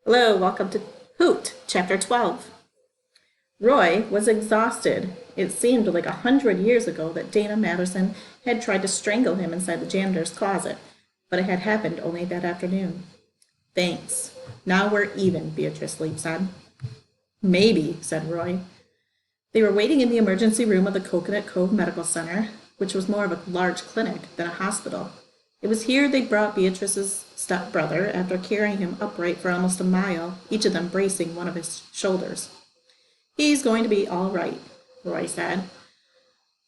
Hello, welcome to Hoot, Chapter 12. Roy was exhausted. It seemed like 100 years ago that Dana Matterson had tried to strangle him inside the janitor's closet, but it had happened only that afternoon. Thanks. Now we're even, Beatrice Leap said. Maybe, said Roy. They were waiting in the emergency room of the Coconut Cove Medical Center, which was more of a large clinic than a hospital. It was here they brought Beatrice's stepbrother after carrying him upright for almost a mile, each of them bracing one of his shoulders. He's going to be all right, Roy said.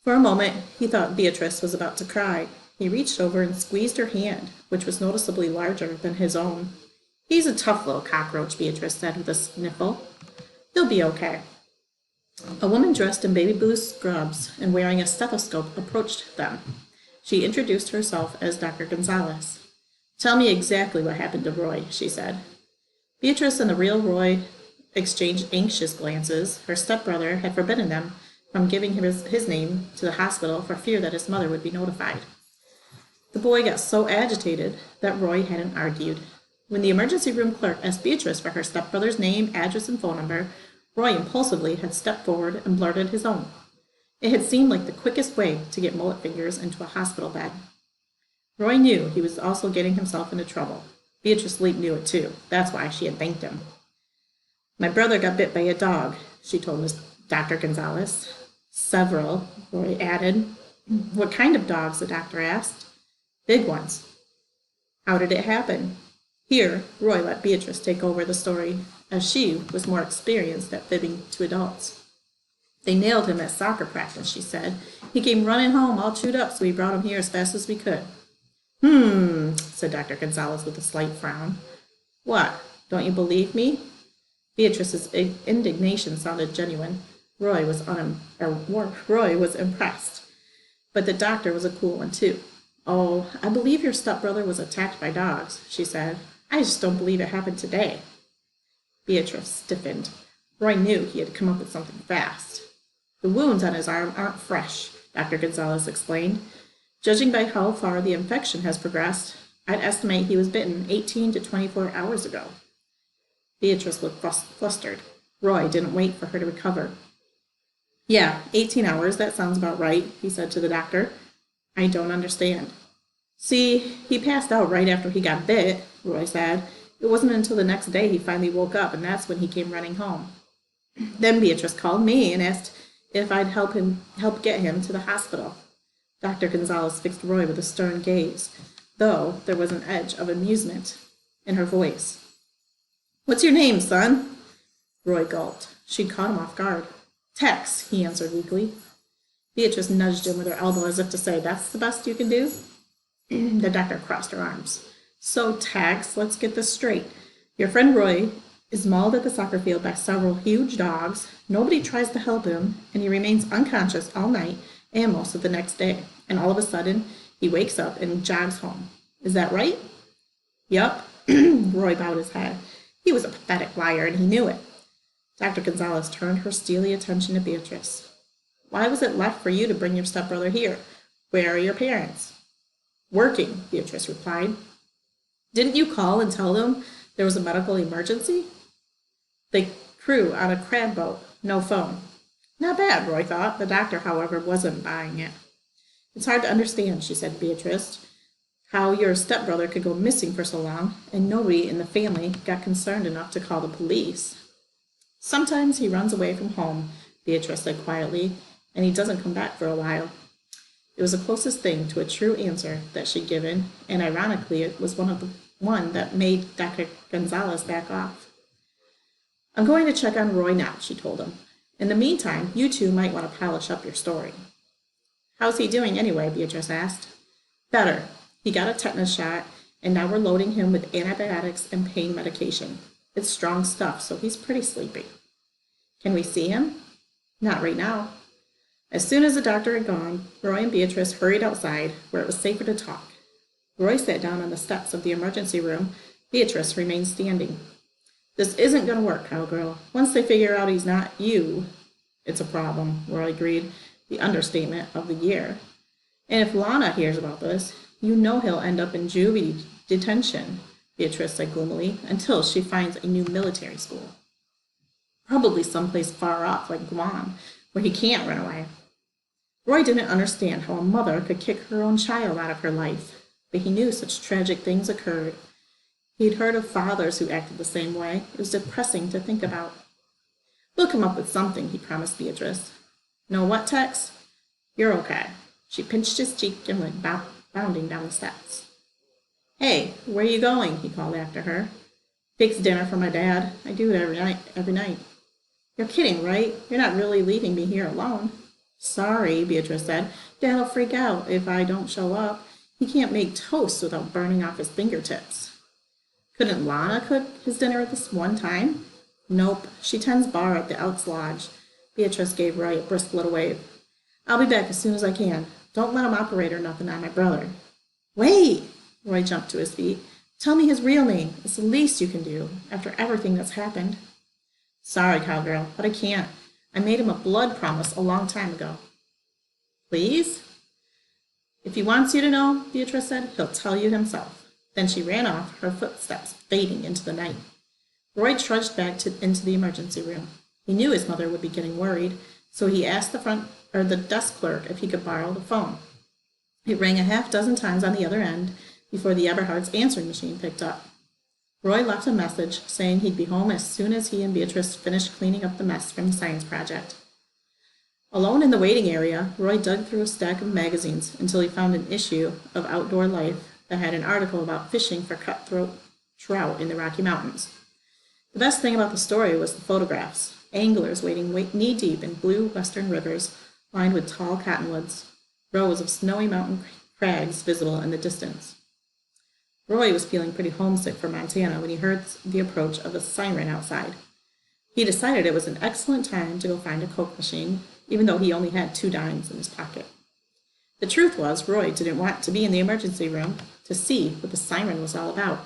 For a moment, he thought Beatrice was about to cry. He reached over and squeezed her hand, which was noticeably larger than his own. He's a tough little cockroach, Beatrice said with a sniffle. He'll be okay. A woman dressed in baby blue scrubs and wearing a stethoscope approached them. She introduced herself as Dr. Gonzalez. Tell me exactly what happened to Roy, she said. Beatrice and the real Roy exchanged anxious glances. Her stepbrother had forbidden them from giving his name to the hospital for fear that his mother would be notified. The boy got so agitated that Roy hadn't argued. When the emergency room clerk asked Beatrice for her stepbrother's name, address, and phone number, Roy impulsively had stepped forward and blurted his own. It had seemed like the quickest way to get mullet fingers into a hospital bed. Roy knew he was also getting himself into trouble. Beatrice Leap knew it too. That's why she had thanked him. My brother got bit by a dog, she told Miss Dr. Gonzalez. Several, Roy added. What kind of dogs? The doctor asked. Big ones. How did it happen? Here, Roy let Beatrice take over the story, as she was more experienced at fibbing to adults. They nailed him at soccer practice, she said. He came running home all chewed up, so we brought him here as fast as we could. Said Dr. Gonzalez with a slight frown. What? Don't you believe me? Beatrice's indignation sounded genuine. Roy was impressed. But the doctor was a cool one, too. Oh, I believe your stepbrother was attacked by dogs, she said. I just don't believe it happened today. Beatrice stiffened. Roy knew he had come up with something fast. The wounds on his arm aren't fresh, Dr. Gonzalez explained. Judging by how far the infection has progressed, I'd estimate he was bitten 18 to 24 hours ago. Beatrice looked flustered. Roy didn't wait for her to recover. Yeah, 18 hours, that sounds about right, he said to the doctor. I don't understand. See, he passed out right after he got bit, Roy said. It wasn't until the next day he finally woke up, and that's when he came running home. Then Beatrice called me and asked if I'd help get him to the hospital. Dr. Gonzalez fixed Roy with a stern gaze, though there was an edge of amusement in her voice. What's your name, son? Roy gulped. She'd caught him off guard. Tex, he answered weakly. Beatrice nudged him with her elbow as if to say, that's the best you can do? The doctor crossed her arms. So, Tex, let's get this straight. Your friend Roy is mauled at the soccer field by several huge dogs. Nobody tries to help him, and he remains unconscious all night and most of the next day. And all of a sudden, he wakes up and jogs home. Is that right? Yup. Roy bowed his head. He was a pathetic liar, and he knew it. Dr. Gonzalez turned her steely attention to Beatrice. Why was it left for you to bring your stepbrother here? Where are your parents? Working, Beatrice replied. Didn't you call and tell them there was a medical emergency? The crew on a crab boat, no phone. Not bad, Roy thought. The doctor, however, wasn't buying it. It's hard to understand, she said to Beatrice, how your stepbrother could go missing for so long, and nobody in the family got concerned enough to call the police. Sometimes he runs away from home, Beatrice said quietly, and he doesn't come back for a while. It was the closest thing to a true answer that she'd given, and ironically it was one that made Dr. Gonzalez back off. I'm going to check on Roy now, she told him. In the meantime, you two might want to polish up your story. How's he doing anyway? Beatrice asked. Better. He got a tetanus shot, and now we're loading him with antibiotics and pain medication. It's strong stuff, so he's pretty sleepy. Can we see him? Not right now. As soon as the doctor had gone, Roy and Beatrice hurried outside, where it was safer to talk. Roy sat down on the steps of the emergency room. Beatrice remained standing. This isn't going to work, cowgirl. Once they figure out he's not you, it's a problem, Roy agreed, the understatement of the year. And if Lana hears about this, you know he'll end up in juvie detention. Beatrice said gloomily, until she finds a new military school. Probably someplace far off, like Guam, where he can't run away. Roy didn't understand how a mother could kick her own child out of her life, but he knew such tragic things occurred. He'd heard of fathers who acted the same way. It was depressing to think about. We'll come up with something, he promised Beatrice. Know what, Tex? You're okay. She pinched his cheek and went bounding down the steps. Hey, where are you going? He called after her. Fix dinner for my dad. I do it every night. You're kidding, right? You're not really leaving me here alone. Sorry, Beatrice said. Dad'll freak out if I don't show up. He can't make toast without burning off his fingertips. Couldn't Lana cook his dinner at this one time? Nope, she tends bar at the Elks Lodge. Beatrice gave Roy a brisk little wave. I'll be back as soon as I can. Don't let him operate or nothing on my brother. Wait! Roy jumped to his feet. Tell me his real name. It's the least you can do, after everything that's happened. Sorry, cowgirl, but I can't. I made him a blood promise a long time ago. Please? If he wants you to know, Beatrice said, he'll tell you himself. Then she ran off, her footsteps fading into the night. Roy trudged back into the emergency room. He knew his mother would be getting worried, so he asked the desk clerk if he could borrow the phone. It rang a half-dozen times on the other end before the Eberhardt's answering machine picked up. Roy left a message saying he'd be home as soon as he and Beatrice finished cleaning up the mess from the science project. Alone in the waiting area, Roy dug through a stack of magazines until he found an issue of Outdoor Life that had an article about fishing for cutthroat trout in the Rocky Mountains. The best thing about the story was the photographs. Anglers wading knee-deep in blue western rivers lined with tall cottonwoods, rows of snowy mountain crags visible in the distance. Roy was feeling pretty homesick for Montana when he heard the approach of a siren outside. He decided it was an excellent time to go find a Coke machine, even though he only had 2 dimes in his pocket. The truth was, Roy didn't want to be in the emergency room to see what the siren was all about.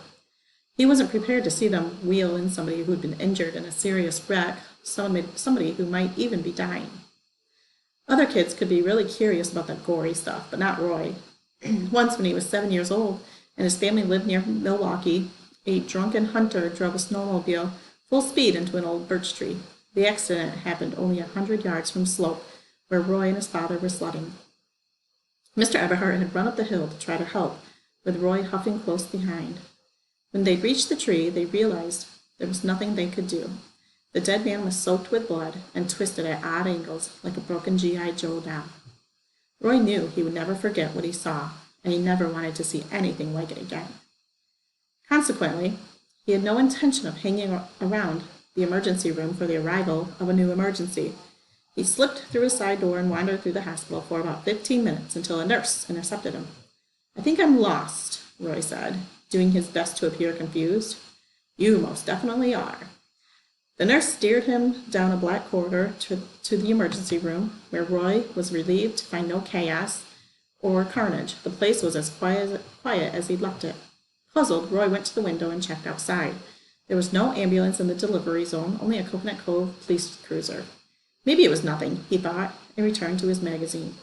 He wasn't prepared to see them wheel in somebody who'd been injured in a serious wreck, somebody who might even be dying. Other kids could be really curious about that gory stuff, but not Roy. Once when he was 7 years old and his family lived near Milwaukee, a drunken hunter drove a snowmobile full speed into an old birch tree. The accident happened only 100 yards from the slope where Roy and his father were sledding. Mr. Eberhardt had run up the hill to try to help, with Roy huffing close behind. When they reached the tree, they realized there was nothing they could do. The dead man was soaked with blood and twisted at odd angles like a broken G.I. Joe doll. Roy knew he would never forget what he saw, and he never wanted to see anything like it again. Consequently, he had no intention of hanging around the emergency room for the arrival of a new emergency. He slipped through a side door and wandered through the hospital for about 15 minutes until a nurse intercepted him. I think I'm lost, Roy said, doing his best to appear confused. You most definitely are. The nurse steered him down a black corridor to the emergency room, where Roy was relieved to find no chaos or carnage. The place was as quiet as he'd left it. Puzzled, Roy went to the window and checked outside. There was no ambulance in the delivery zone, only a Coconut Cove police cruiser. Maybe it was nothing, he thought, and returned to his magazine.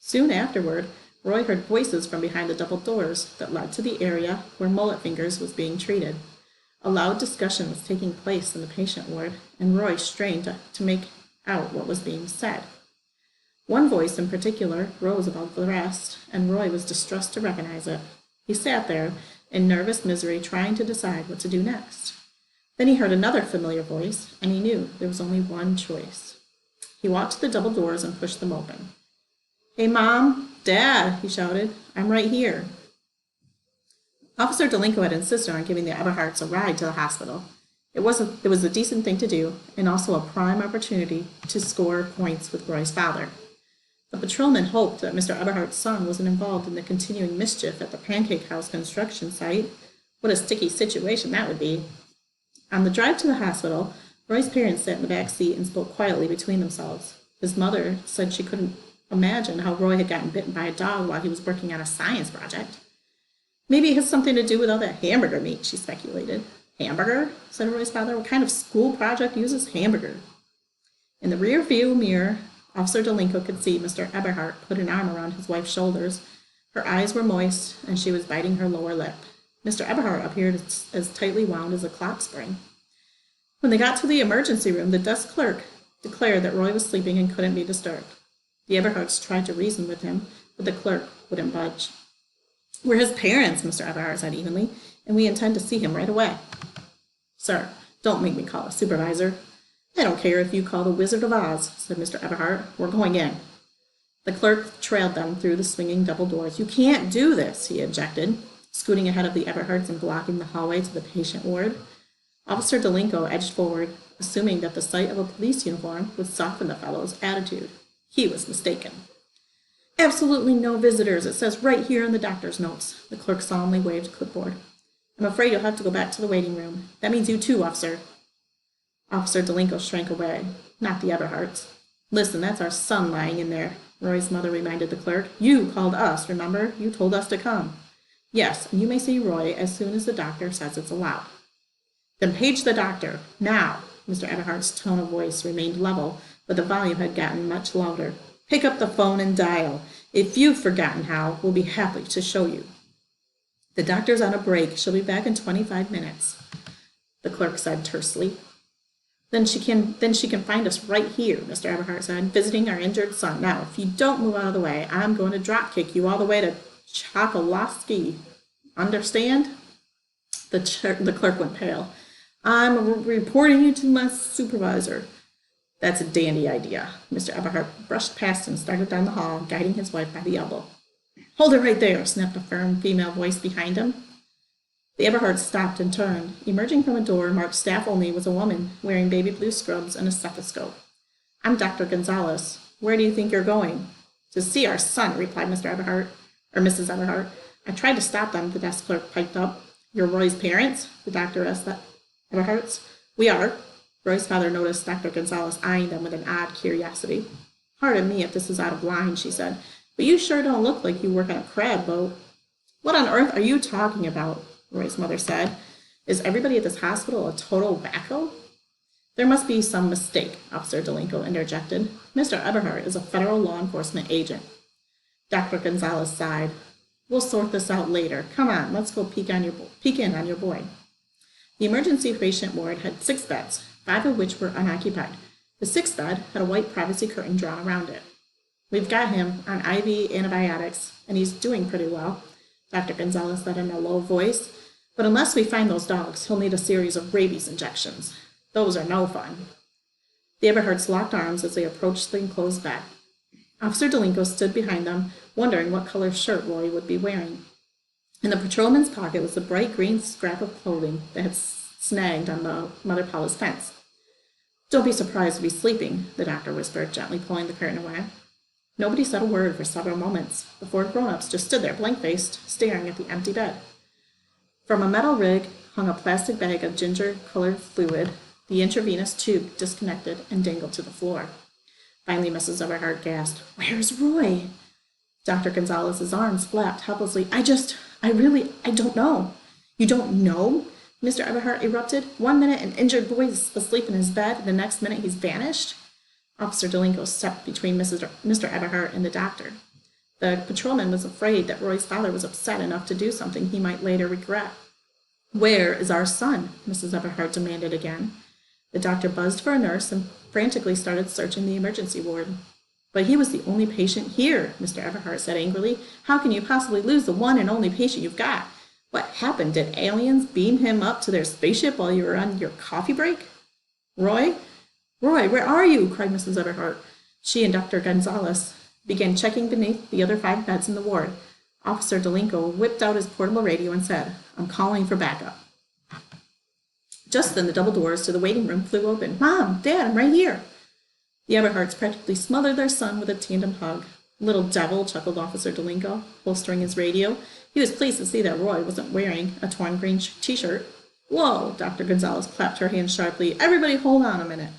Soon afterward, Roy heard voices from behind the double doors that led to the area where Mullet Fingers was being treated. A loud discussion was taking place in the patient ward, and Roy strained to make out what was being said. One voice in particular rose above the rest, and Roy was distressed to recognize it. He sat there in nervous misery, trying to decide what to do next. Then he heard another familiar voice, and he knew there was only one choice. He walked to the double doors and pushed them open. Hey, Mom! Dad! He shouted. I'm right here. Officer Delinko had insisted on giving the Eberhardts a ride to the hospital. It was a decent thing to do, and also a prime opportunity to score points with Roy's father. The patrolman hoped that Mr. Eberhardt's son wasn't involved in the continuing mischief at the Pancake House construction site. What a sticky situation that would be. On the drive to the hospital, Roy's parents sat in the back seat and spoke quietly between themselves. His mother said she couldn't imagine how Roy had gotten bitten by a dog while he was working on a science project. Maybe it has something to do with all that hamburger meat, she speculated. Hamburger? Said Roy's father. What kind of school project uses hamburger? In the rear view mirror, Officer Delinko could see Mr. Eberhardt put an arm around his wife's shoulders. Her eyes were moist, and she was biting her lower lip. Mr. Eberhard appeared as tightly wound as a clock spring. When they got to the emergency room, the desk clerk declared that Roy was sleeping and couldn't be disturbed. The Eberhards tried to reason with him, but the clerk wouldn't budge. "We're his parents," Mr. Eberhard said evenly, "and we intend to see him right away." "Sir, don't make me call a supervisor." "I don't care if you call the Wizard of Oz," said Mr. Eberhard. "We're going in." The clerk trailed them through the swinging double doors. "You can't do this," he objected, scooting ahead of the Eberhards and blocking the hallway to the patient ward. Officer Delinko edged forward, assuming that the sight of a police uniform would soften the fellow's attitude. He was mistaken. "Absolutely no visitors. It says right here in the doctor's notes." The clerk solemnly waved a clipboard. "I'm afraid you'll have to go back to the waiting room. That means you too, officer." Officer Delinko shrank away. Not the Eberhards. "Listen, that's our son lying in there," Roy's mother reminded the clerk. "You called us, remember? You told us to come." "Yes, and you may see Roy as soon as the doctor says it's allowed." "Then page the doctor, now." Mr. Eberhard's tone of voice remained level, but the volume had gotten much louder. "Pick up the phone and dial. If you've forgotten how, we'll be happy to show you." "The doctor's on a break. She'll be back in 25 minutes," the clerk said tersely. Then she can find us right here," Mr. Eberhard said, "visiting our injured son. Now, if you don't move out of the way, I'm going to drop kick you all the way to Chocolosky. Understand?" The clerk went pale. "I'm reporting you to my supervisor." "That's a dandy idea." Mr. Eberhard brushed past and started down the hall, guiding his wife by the elbow. "Hold it right there," snapped a firm female voice behind him. The Eberhards stopped and turned. Emerging from a door marked staff only was a woman wearing baby blue scrubs and a stethoscope. "I'm Dr. Gonzalez. Where do you think you're going?" "To see our son," replied Mr. Eberhard, or Mrs. Eberhard. "I tried to stop them," the desk clerk piped up. "You're Roy's parents?" the doctor asked the Eberhards. "We are." Roy's father noticed Dr. Gonzalez eyeing them with an odd curiosity. "Pardon me if this is out of line," she said, "but you sure don't look like you work on a crab boat." "What on earth are you talking about?" Roy's mother said. "Is everybody at this hospital a total wacko?" "There must be some mistake," Officer Delinko interjected. "Mr. Eberhard is a federal law enforcement agent." Dr. Gonzalez sighed. "We'll sort this out later. Come on, let's go peek in on your boy." The emergency patient ward had 6 beds, 5 of which were unoccupied. The 6th bed had a white privacy curtain drawn around it. "We've got him on IV antibiotics, and he's doing pretty well," Dr. Gonzalez said in a low voice. "But unless we find those dogs, he'll need a series of rabies injections. Those are no fun." The Eberhards locked arms as they approached the enclosed bed. Officer Delinko stood behind them, wondering what color shirt Roy would be wearing. In the patrolman's pocket was the bright green scrap of clothing that had snagged on the Mother Paula's fence. "Don't be surprised if he's sleeping," the doctor whispered, gently pulling the curtain away. Nobody said a word for several moments. The 4 grown-ups just stood there blank-faced, staring at the empty bed. From a metal rig hung a plastic bag of ginger-colored fluid, the intravenous tube disconnected and dangled to the floor. Finally, Mrs. Eberhard gasped, "Where's Roy?" Dr. Gonzalez's arms flapped helplessly. I don't know." "You don't know?" Mr. Eberhard erupted. "1 minute an injured boy is asleep in his bed, the next minute he's vanished." Officer Delinko stepped between Mr. Eberhard and the doctor. The patrolman was afraid that Roy's father was upset enough to do something he might later regret. "Where is our son?" Mrs. Eberhard demanded again. The doctor buzzed for a nurse and frantically started searching the emergency ward. "But he was the only patient here," Mr. Eberhard said angrily. "How can you possibly lose the one and only patient you've got? What happened? Did aliens beam him up to their spaceship while you were on your coffee break?" "Roy? Roy, where are you?" cried Mrs. Eberhard. She and Dr. Gonzalez began checking beneath the other 5 beds in the ward. Officer Delinko whipped out his portable radio and said, "I'm calling for backup." Just then the double doors to the waiting room flew open. "Mom, Dad, I'm right here." The Eberhards practically smothered their son with a tandem hug. "Little devil," chuckled Officer Delinko, holstering his radio. He was pleased to see that Roy wasn't wearing a torn green t-shirt. "Whoa!" Dr. Gonzalez clapped her hands sharply. "Everybody hold on a minute."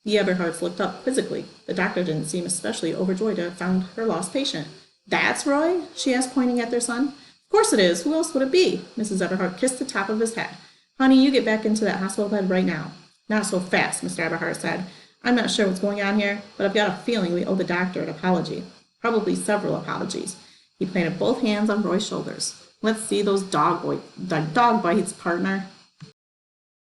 The Eberhards looked up quizzically. The doctor didn't seem especially overjoyed to have found her lost patient. "That's Roy?" she asked, pointing at their son. "Of course it is. Who else would it be?" Mrs. Eberhard kissed the top of his head. "Honey, you get back into that hospital bed right now." "Not so fast," Mr. Eberhard said. "I'm not sure what's going on here, but I've got a feeling we owe the doctor an apology. Probably several apologies." He planted both hands on Roy's shoulders. Let's see those dog bites, partner.